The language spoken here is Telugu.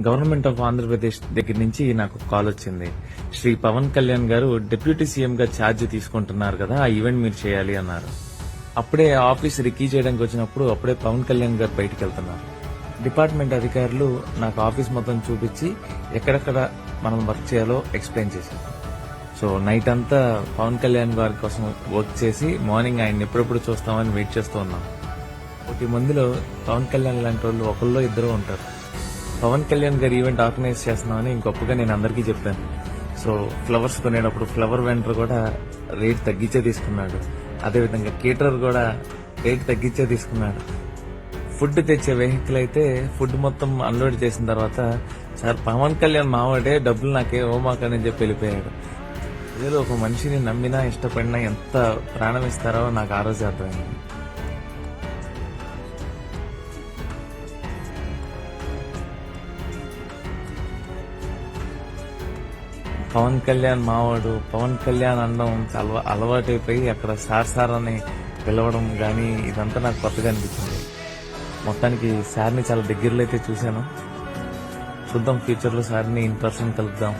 గవర్నమెంట్ ఆఫ్ ఆంధ్రప్రదేశ్ దగ్గర నుంచి నాకు కాల్ వచ్చింది. శ్రీ పవన్ కళ్యాణ్ గారు డిప్యూటీ సీఎం గా ఛార్జ్ తీసుకుంటున్నారు కదా, ఆ ఈవెంట్ మీరు చేయాలి అన్నారు. అప్పుడే ఆఫీస్ రికీ చేయడానికి వచ్చినప్పుడు అప్పుడే పవన్ కళ్యాణ్ గారు బయటికి వెళ్తున్నారు. డిపార్ట్మెంట్ అధికారులు నాకు ఆఫీస్ మొత్తం చూపించి ఎక్కడెక్కడ మనం వర్క్ చేయాలో ఎక్స్ప్లెయిన్ చేశారు. సో నైట్ అంతా పవన్ కళ్యాణ్ గారి కోసం వర్క్ చేసి మార్నింగ్ ఆయన ఎప్పుడెప్పుడు చూస్తామని వెయిట్ చేస్తూ ఉన్నాం. 1 మందిలో పవన్ కళ్యాణ్ లాంటి వాళ్ళు ఒకళ్ళో ఇద్దరు ఉంటారు. పవన్ కళ్యాణ్ గారి ఈవెంట్ ఆర్గనైజ్ చేస్తున్నామని ఇంకొకగా నేను అందరికీ చెప్పాను. సో ఫ్లవర్స్ కొనేటప్పుడు ఫ్లవర్ వెండర్ కూడా రేట్ తగ్గించే తీసుకున్నాడు. అదేవిధంగా కేటరర్ కూడా రేట్ తగ్గించే తీసుకున్నాడు. ఫుడ్ తెచ్చే వెహికల్ అయితే ఫుడ్ మొత్తం అన్లోడ్ చేసిన తర్వాత, సార్ పవన్ కళ్యాణ్ మావాడే, డబ్బులు నాకే ఓమాకని చెప్పి వెళ్ళిపోయాడు. ఏదో ఒక మనిషిని నమ్మినా ఇష్టపడినా ఎంత ప్రాణం ఇస్తారో నాకు ఆ రోజు అర్థమైంది. పవన్ కళ్యాణ్ మావాడు, పవన్ కళ్యాణ్ అనడం చాలా అలవాటైపోయి అక్కడ సార్ అని పిలవడం గానీ ఇదంతా నాకు కొత్తగా అనిపించింది. మొత్తానికి సార్ని చాలా దగ్గరలో అయితే చూశాను. చూద్దాం, ఫ్యూచర్లో సార్ని ఇన్ పర్సన్ కలుద్దాం.